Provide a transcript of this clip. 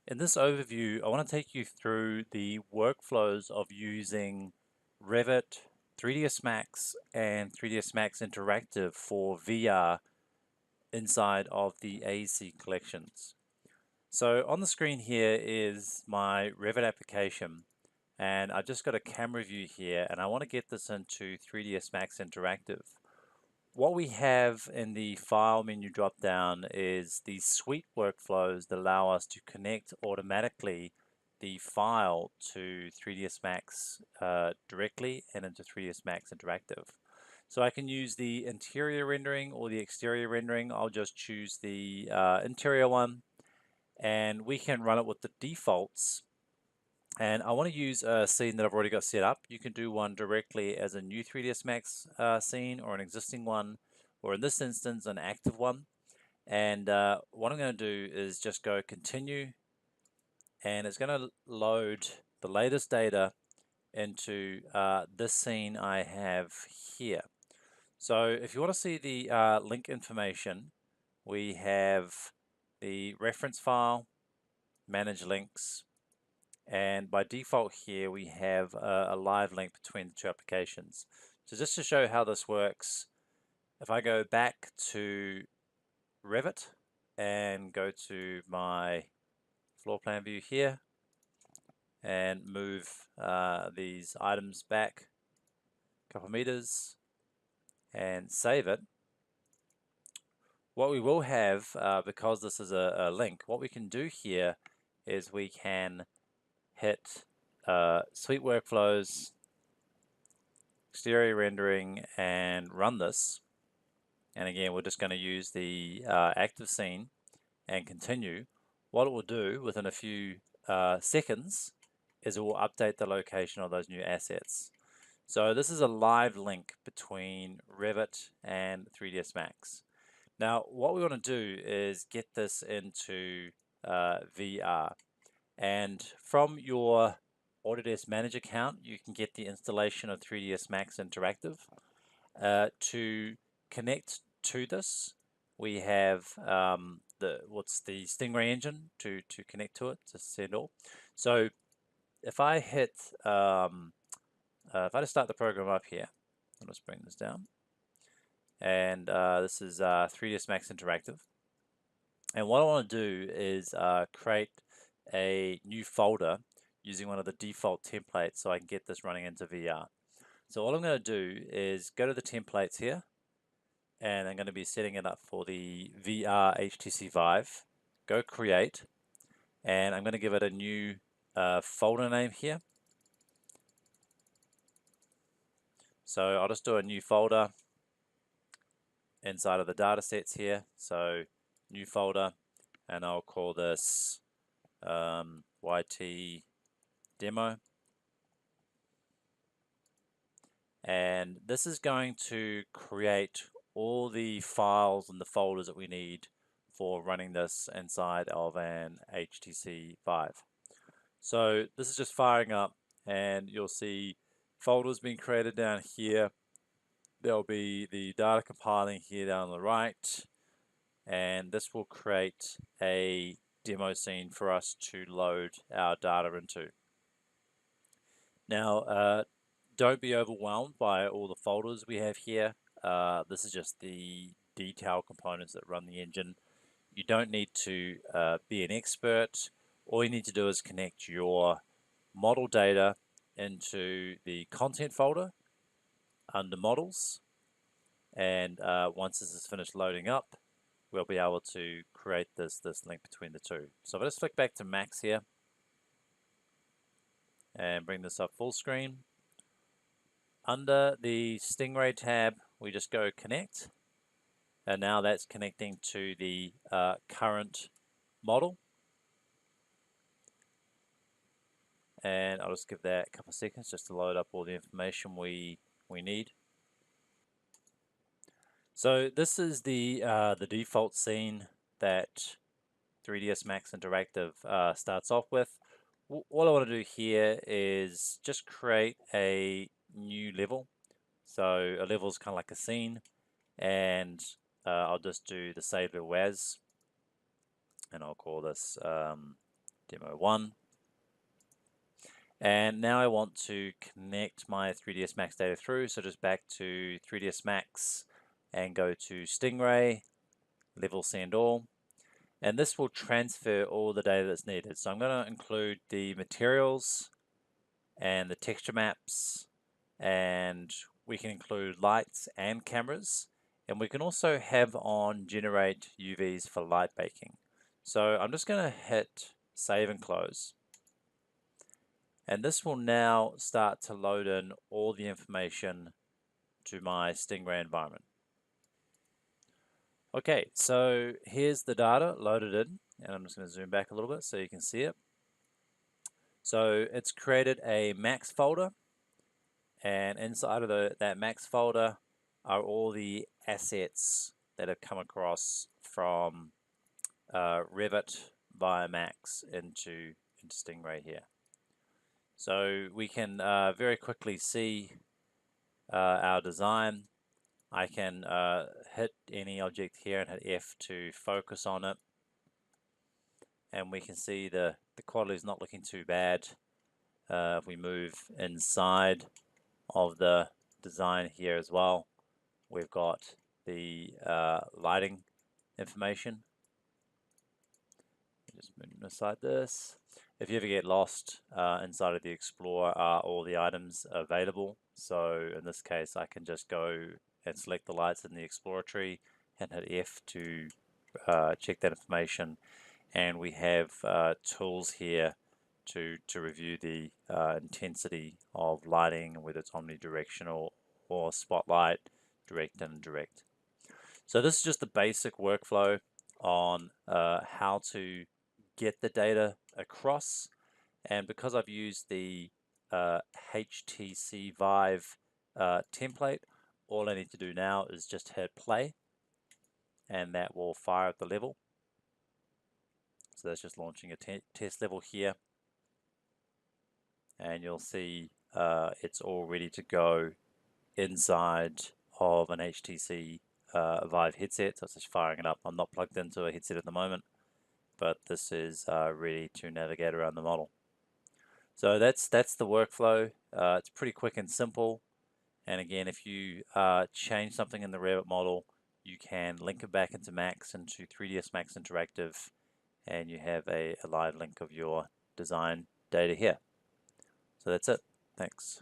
In this overview, I want to take you through the workflows of using Revit, 3ds Max, and 3ds Max Interactive for VR inside of the AEC collections. So on the screen here is my Revit application, and I've just got a camera view here, and I want to get this into 3ds Max Interactive. What we have in the file menu drop down is these suite workflows that allow us to connect automatically the file to 3ds Max directly and into 3ds Max Interactive. So I can use the interior rendering or the exterior rendering. I'll just choose the interior one, and we can run it with the defaults. And I want to use a scene that I've already got set up. You can do one directly as a new 3ds Max scene or an existing one, or in this instance, an active one. And what I'm going to do is just go continue, and it's going to load the latest data into this scene I have here. So if you want to see the link information, we have the reference file, manage links, and by default here we have a live link between the two applications. So just to show how this works, if I go back to Revit and go to my floor plan view here and move these items back a couple meters and save it, what we will have, because this is a link, what we can do here is we can hit Suite Workflows, Exterior Rendering, and run this. And again, we're just going to use the active scene and continue. What it will do within a few seconds is it will update the location of those new assets. So this is a live link between Revit and 3ds Max. Now, what we want to do is get this into VR. And from your Autodesk Manage account, you can get the installation of 3ds Max Interactive. To connect to this, we have the Stingray engine to connect to it, to send all. So if I hit, if I just start the program up here, I'll just bring this down. And this is 3ds Max Interactive. And what I want to do is create a new folder using one of the default templates so I can get this running into VR. So all I'm going to do is go to the templates here, and I'm going to be setting it up for the VR HTC Vive. Go create, and I'm going to give it a new folder name here. So I'll just do a new folder inside of the data sets here. So new folder, and I'll call this YT demo. And this is going to create all the files and the folders that we need for running this inside of an HTC Vive. So this is just firing up, and you'll see folders being created down here. There'll be the data compiling here down on the right, and this will create a demo scene for us to load our data into. Now, don't be overwhelmed by all the folders we have here. This is just the detail components that run the engine. You don't need to be an expert. All you need to do is connect your model data into the content folder under models, and once this is finished loading up, we'll be able to create this link between the two. So if I just flick back to Max here and bring this up full screen, under the Stingray tab, we just go connect, and now that's connecting to the current model. And I'll just give that a couple of seconds just to load up all the information we need. So this is the default scene that 3ds Max Interactive starts off with. What I want to do here is just create a new level. So a level is kind of like a scene, and I'll just do the save level as, and I'll call this demo 1. And now I want to connect my 3ds Max data through, so just back to 3ds Max and go to Stingray, level send all, and this will transfer all the data that's needed. So I'm going to include the materials and the texture maps, and we can include lights and cameras, and we can also have on generate UVs for light baking. So I'm just going to hit save and close. And this will now start to load in all the information to my Stingray environment. Okay, so here's the data loaded in, and I'm just going to zoom back a little bit so you can see it. So it's created a Max folder, and inside of that Max folder are all the assets that have come across from Revit via Max into Stingray here. So we can very quickly see our design. I can hit any object here and hit F to focus on it, and we can see the quality is not looking too bad. If we move inside of the design here as well, we've got the lighting information. Just move aside this. If you ever get lost, inside of the Explorer are all the items available. So in this case, I can just go and select the lights in the Explorer tree and hit F to check that information. And we have tools here to review the intensity of lighting, whether it's omnidirectional or spotlight, direct and indirect. So this is just the basic workflow on how to get the data across, and because I've used the HTC Vive template, all I need to do now is just hit play, and that will fire up the level. So that's just launching a test level here, and you'll see it's all ready to go inside of an HTC Vive headset. So it's just firing it up. I'm not plugged into a headset at the moment, but this is ready to navigate around the model. So that's the workflow. It's pretty quick and simple. And again, if you change something in the Revit model, you can link it back into Max, into 3ds Max Interactive, and you have a live link of your design data here. So that's it. Thanks.